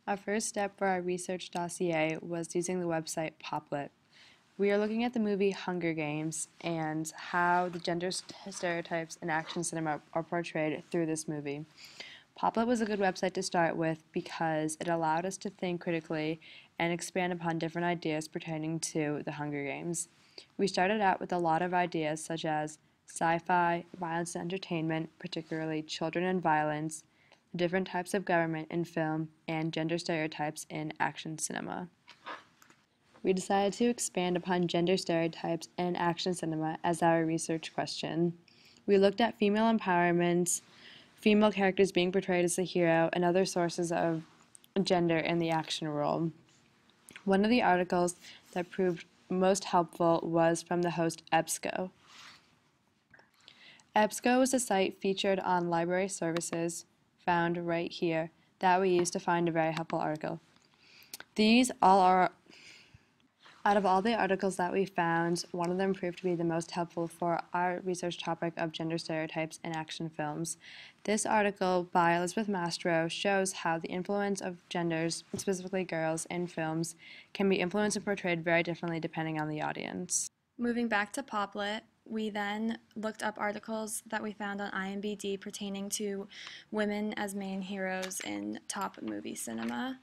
Our first step for our research dossier was using the website Poplet. We are looking at the movie Hunger Games and how the gender stereotypes in action cinema are portrayed through this movie. Poplet was a good website to start with because it allowed us to think critically and expand upon different ideas pertaining to the Hunger Games. We started out with a lot of ideas such as sci-fi, violence and entertainment, particularly children and violence, different types of government in film, and gender stereotypes in action cinema. We decided to expand upon gender stereotypes in action cinema as our research question. We looked at female empowerment, female characters being portrayed as the hero, and other sources of gender in the action role. One of the articles that proved most helpful was from the host EBSCO. EBSCO is a site featured on library services, found right here, that we used to find a very helpful article. These all are Out of all the articles that we found, one of them proved to be the most helpful for our research topic of gender stereotypes in action films. This article by Elizabeth Mastro shows how the influence of genders, specifically girls, in films can be influenced and portrayed very differently depending on the audience. Moving back to Poplet, we then looked up articles that we found on IMDb pertaining to women as main heroes in top movie cinema.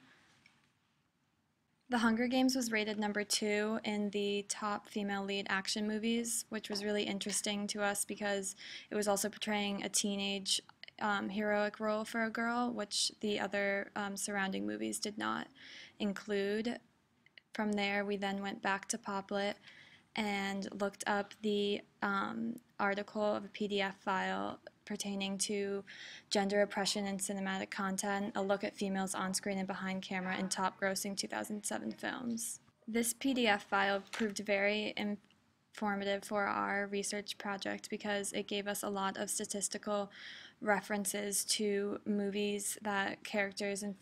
The Hunger Games was rated number 2 in the top female lead action movies, which was really interesting to us because it was also portraying a teenage heroic role for a girl, which the other surrounding movies did not include. From there, we then went back to Poplet and looked up the article of a PDF file pertaining to gender oppression in cinematic content, a look at females on screen and behind camera in top grossing 2007 films. This PDF file proved very informative for our research project because it gave us a lot of statistical references to movies that characters in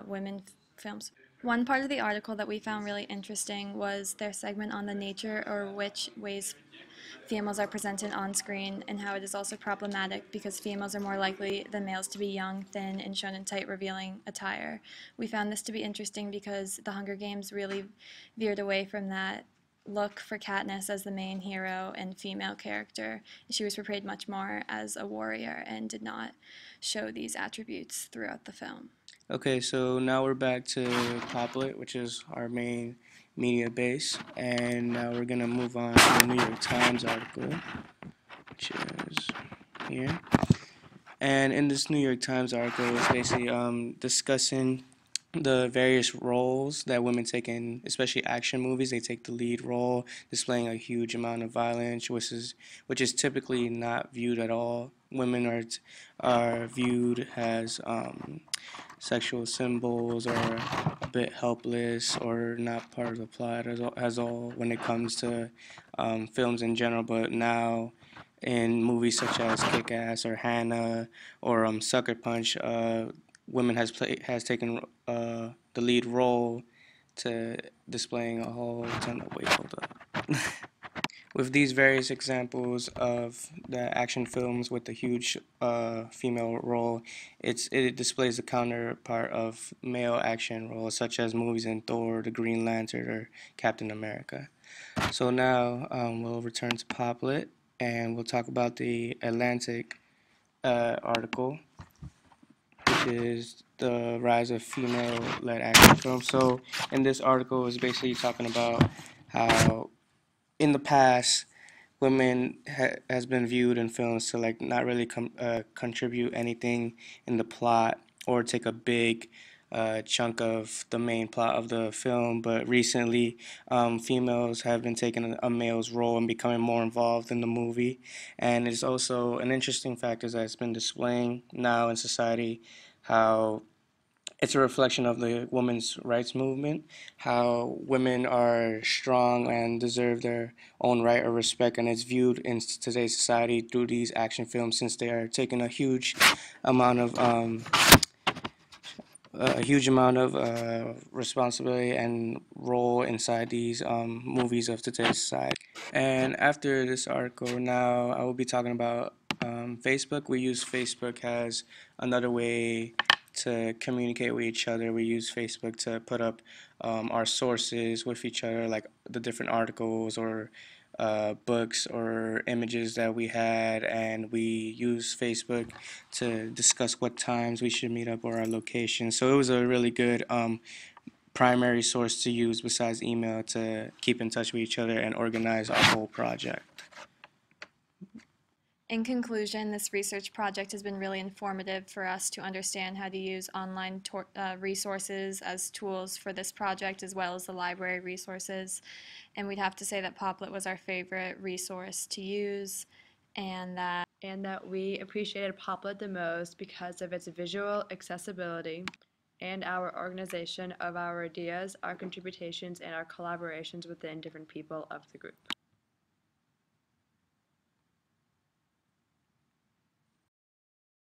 women films. One part of the article that we found really interesting was their segment on the nature or which ways females are presented on screen and how it is also problematic because females are more likely than males to be young, thin, and shown in tight, revealing attire. We found this to be interesting because The Hunger Games really veered away from that look for Katniss as the main hero and female character. She was portrayed much more as a warrior and did not show these attributes throughout the film. Okay, so now we're back to Poplet, which is our main media base, and now we're going to move on to the New York Times article, which is here. And in this New York Times article, it's basically discussing the various roles that women take in, especially action movies. They take the lead role, displaying a huge amount of violence, which is typically not viewed at all. Women are viewed as sexual symbols or a bit helpless or not part of the plot as all when it comes to films in general. But now in movies such as Kick-Ass or Hannah or Sucker Punch, women has taken the lead role to displaying a whole ton of, wait, hold up. With these various examples of the action films with the huge female role, it displays the counterpart of male action roles, such as movies in Thor, The Green Lantern, or Captain America. So now we'll return to Poplet, and we'll talk about the Atlantic article, which is the rise of female-led action films. So in this article, is basically talking about how in the past, women has been viewed in films to like not really contribute anything in the plot or take a big chunk of the main plot of the film. But recently, females have been taking a male's role and becoming more involved in the movie. And it's also an interesting fact is that it's been displaying now in society how it's a reflection of the women's rights movement, how women are strong and deserve their own right or respect, and it's viewed in today's society through these action films since they are taking a huge amount of responsibility and role inside these movies of today's society. And after this article, now I will be talking about Facebook. We use Facebook as another way to communicate with each other. We use Facebook to put up our sources with each other, like the different articles or books or images that we had, and we use Facebook to discuss what times we should meet up or our location. So it was a really good primary source to use besides email to keep in touch with each other and organize our whole project. In conclusion, this research project has been really informative for us to understand how to use online resources as tools for this project, as well as the library resources. And we'd have to say that Poplet was our favorite resource to use, and that we appreciated Poplet the most because of its visual accessibility and our organization of our ideas, our contributions, and our collaborations within different people of the group.